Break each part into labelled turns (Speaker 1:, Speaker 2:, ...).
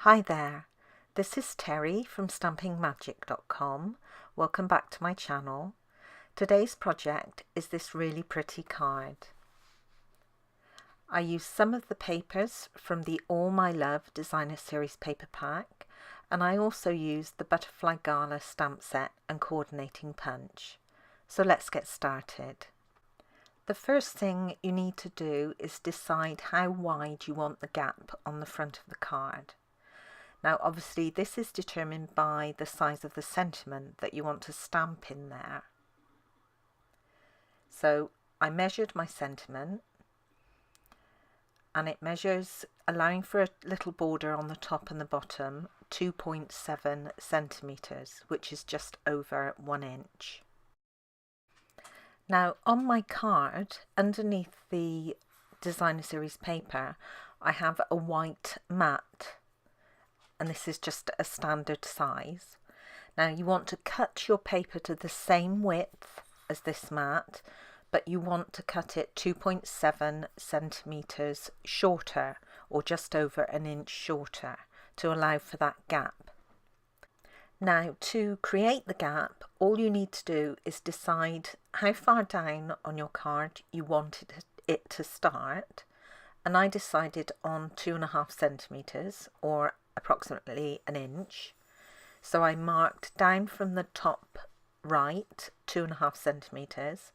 Speaker 1: Hi there, this is Teri from stampingmagic.com. Welcome back to my channel. Today's project is this really pretty card. I used some of the papers from the All My Love Designer Series paper pack, and I also used the Butterfly Gala stamp set and coordinating punch. So let's get started. The first thing you need to do is decide how wide you want the gap on the front of the card. Now obviously this is determined by the size of the sentiment that you want to stamp in there. So I measured my sentiment, and it measures, allowing for a little border on the top and the bottom, 2.7 centimeters, which is just over 1 inch. Now on my card, underneath the Designer Series paper, I have a white mat, and this is just a standard size. Now you want to cut your paper to the same width as this mat, but you want to cut it 2.7 centimeters shorter, or just over 1 inch shorter, to allow for that gap. Now to create the gap, all you need to do is decide how far down on your card you wanted it to start, and I decided on 2.5 centimeters, or approximately 1 inch. So I marked down from the top right 2.5 centimeters,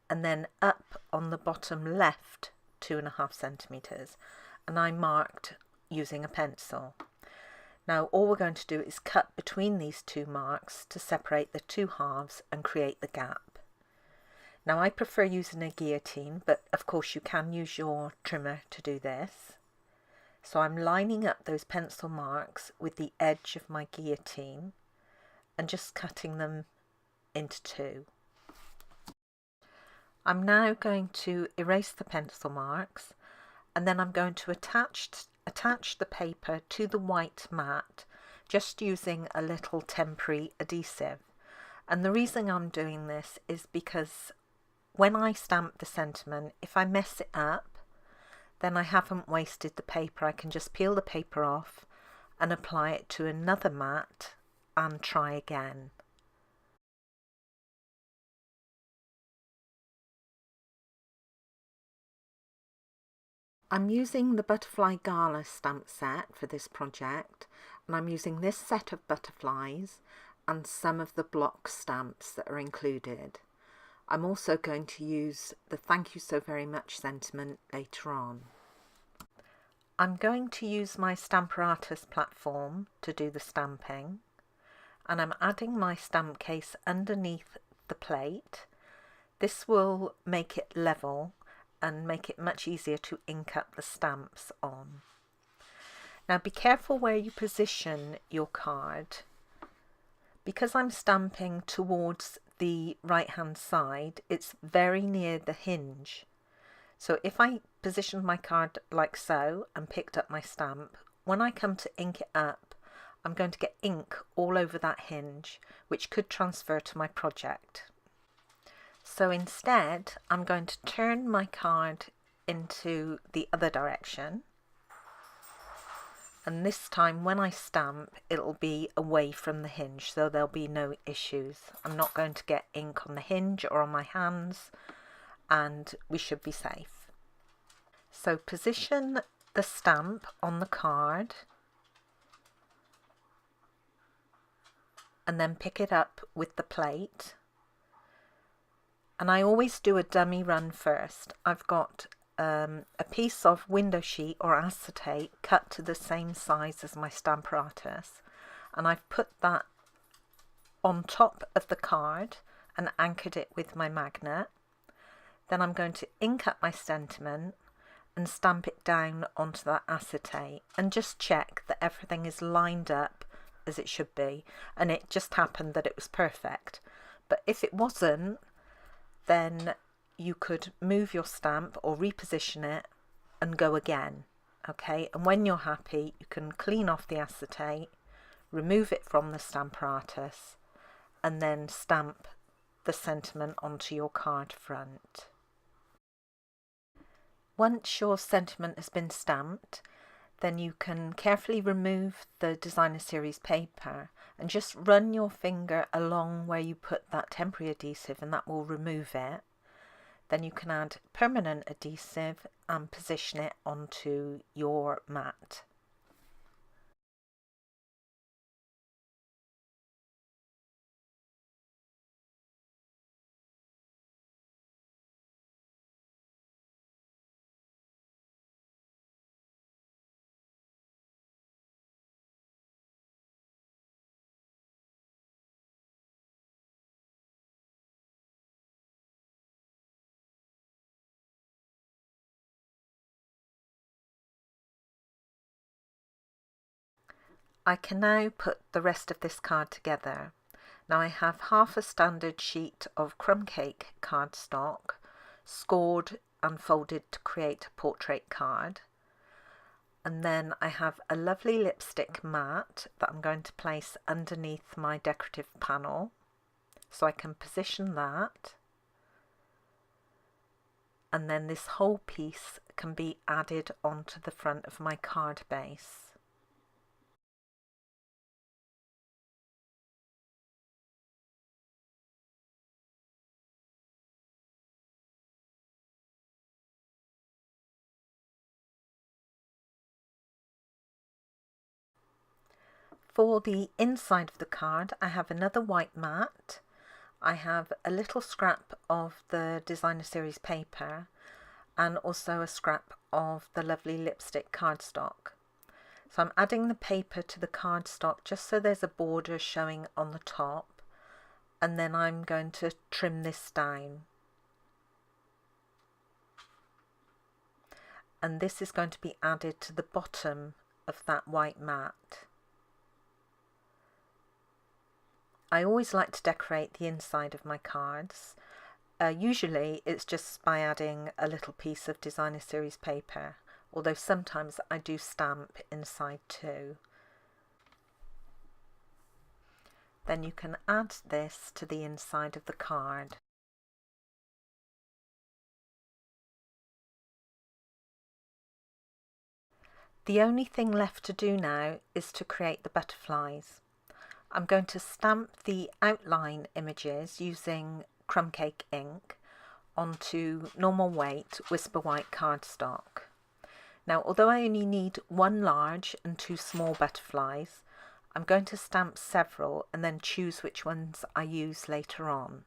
Speaker 1: and then up on the bottom left 2.5 centimeters, and I marked using a pencil. Now all we're going to do is cut between these two marks to separate the two halves and create the gap. Now I prefer using a guillotine, but of course you can use your trimmer to do this. So I'm lining up those pencil marks with the edge of my guillotine and just cutting them into two. I'm now going to erase the pencil marks, and then I'm going to attach the paper to the white mat, just using a little temporary adhesive. And the reason I'm doing this is because when I stamp the sentiment, if I mess it up, then I haven't wasted the paper. I can just peel the paper off and apply it to another mat and try again. I'm using the Butterfly Gala stamp set for this project, and I'm using this set of butterflies and some of the block stamps that are included. I'm also going to use the thank you so very much sentiment later on. I'm going to use my Stamparatus platform to do the stamping, and I'm adding my stamp case underneath the plate. This will make it level and make it much easier to ink up the stamps on. Now be careful where you position your card. Because I'm stamping towards the right hand side, it's very near the hinge. So if I positioned my card like so and picked up my stamp, when I come to ink it up, I'm going to get ink all over that hinge, which could transfer to my project. So instead, I'm going to turn my card into the other direction. And this time when I stamp, it'll be away from the hinge, so there'll be no issues. I'm not going to get ink on the hinge or on my hands, and we should be safe. So position the stamp on the card and then pick it up with the plate. And I always do a dummy run first. I've got a piece of window sheet or acetate cut to the same size as my Stamparatus, and I've put that on top of the card and anchored it with my magnet. Then I'm going to ink up my sentiment and stamp it down onto that acetate, and just check that everything is lined up as it should be. And it just happened that it was perfect, but if it wasn't, then you could move your stamp or reposition it and go again. Okay, and when you're happy, you can clean off the acetate, remove it from the Stamparatus, and then stamp the sentiment onto your card front. Once your sentiment has been stamped, Then you can carefully remove the designer series paper and just run your finger along where you put that temporary adhesive, and that will remove it. Then you can add permanent adhesive and position it onto your mat. I can now put the rest of this card together. Now I have half a standard sheet of crumb cake cardstock, scored and folded to create a portrait card. And then I have a lovely lipstick mat that I'm going to place underneath my decorative panel. So I can position that. And then this whole piece can be added onto the front of my card base. For the inside of the card, I have another white mat. I have a little scrap of the designer series paper and also a scrap of the lovely lipstick cardstock. So I'm adding the paper to the cardstock just so there's a border showing on the top, and then I'm going to trim this down. And this is going to be added to the bottom of that white mat. I always like to decorate the inside of my cards. Usually it's just by adding a little piece of designer series paper, although sometimes I do stamp inside too. Then you can add this to the inside of the card. The only thing left to do now is to create the butterflies. I'm going to stamp the outline images using crumb cake ink onto normal weight Whisper White cardstock. Now, although I only need one large and two small butterflies, I'm going to stamp several and then choose which ones I use later on.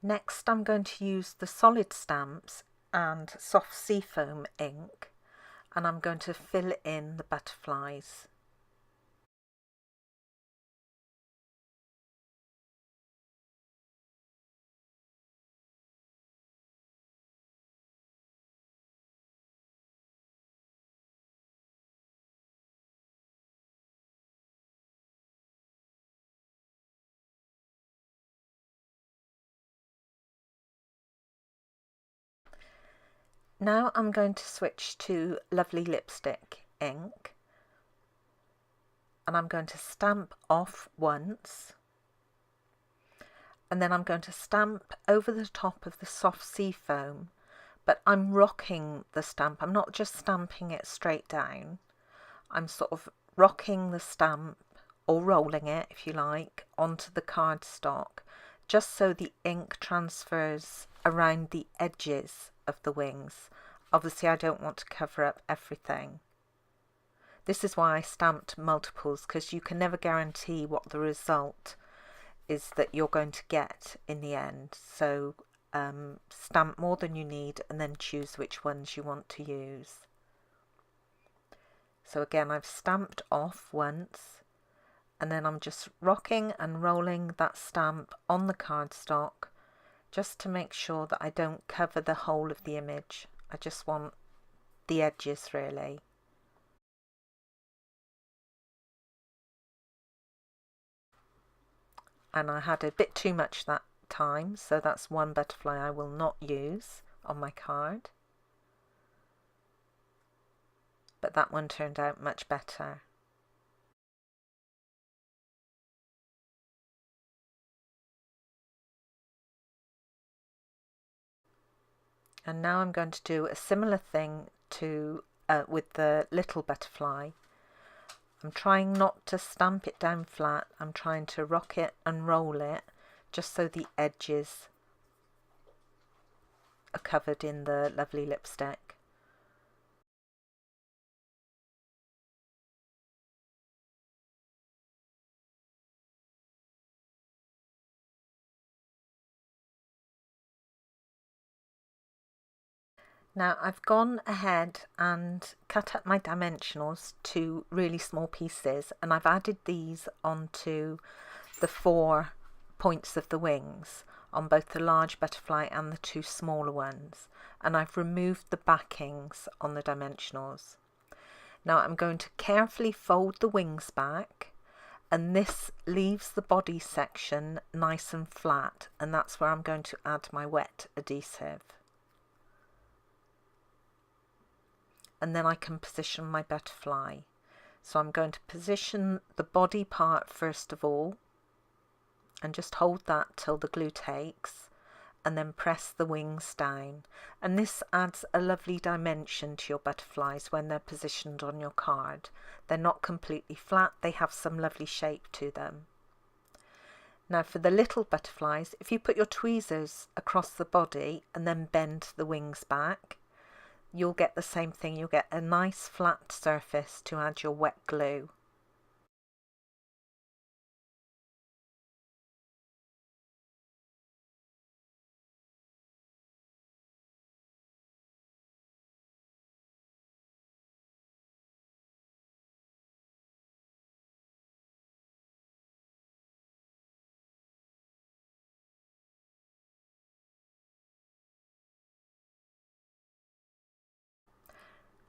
Speaker 1: Next, I'm going to use the solid stamps and soft seafoam ink, and I'm going to fill in the butterflies. Now I'm going to switch to lovely lipstick ink, and I'm going to stamp off once, and then I'm going to stamp over the top of the soft seafoam, but I'm rocking the stamp. I'm not just stamping it straight down. I'm sort of rocking the stamp, or rolling it if you like, onto the cardstock, just so the ink transfers around the edges of the wings. Obviously I don't want to cover up everything. This is why I stamped multiples, because you can never guarantee what the result is that you're going to get in the end. So stamp more than you need and then choose which ones you want to use. So again, I've stamped off once, and then I'm just rocking and rolling that stamp on the cardstock just to make sure that I don't cover the whole of the image. I just want the edges really. And I had a bit too much that time, so that's one butterfly I will not use on my card. But that one turned out much better. And now I'm going to do a similar thing to with the little butterfly. I'm trying not to stamp it down flat. I'm trying to rock it and roll it just so the edges are covered in the lovely lipstick. Now I've gone ahead and cut up my dimensionals to really small pieces, and I've added these onto the 4 points of the wings on both the large butterfly and the 2 smaller ones, and I've removed the backings on the dimensionals. Now I'm going to carefully fold the wings back, and this leaves the body section nice and flat, and that's where I'm going to add my wet adhesive. And then I can position my butterfly. So I'm going to position the body part first of all, and just hold that till the glue takes, and then press the wings down. And this adds a lovely dimension to your butterflies when they're positioned on your card. They're not completely flat, they have some lovely shape to them. Now for the little butterflies, if you put your tweezers across the body and then bend the wings back, you'll get the same thing. You'll get a nice flat surface to add your wet glue.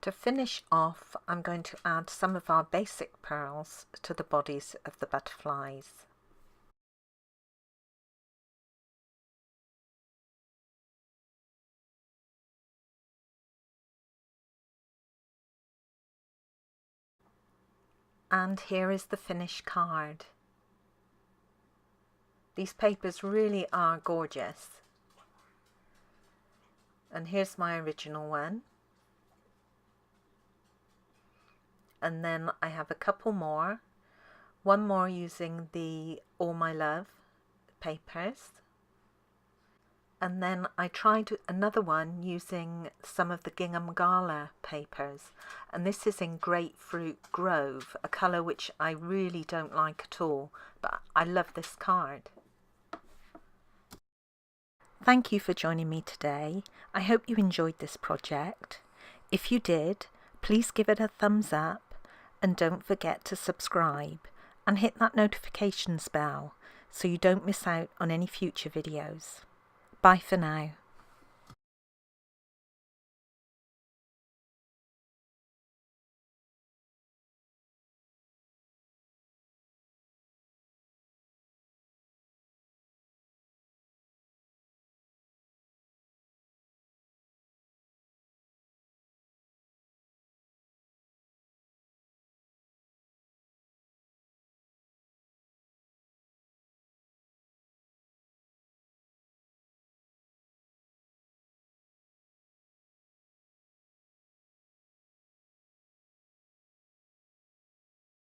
Speaker 1: To finish off, I'm going to add some of our basic pearls to the bodies of the butterflies. And here is the finished card. These papers really are gorgeous. And here's my original one. And then I have a couple more. One more using the All My Love papers. And then I tried another one using some of the Gingham Gala papers. And this is in Grapefruit Grove, a colour which I really don't like at all, but I love this card. Thank you for joining me today. I hope you enjoyed this project. If you did, please give it a thumbs up and don't forget to subscribe and hit that notifications bell so you don't miss out on any future videos. Bye for now.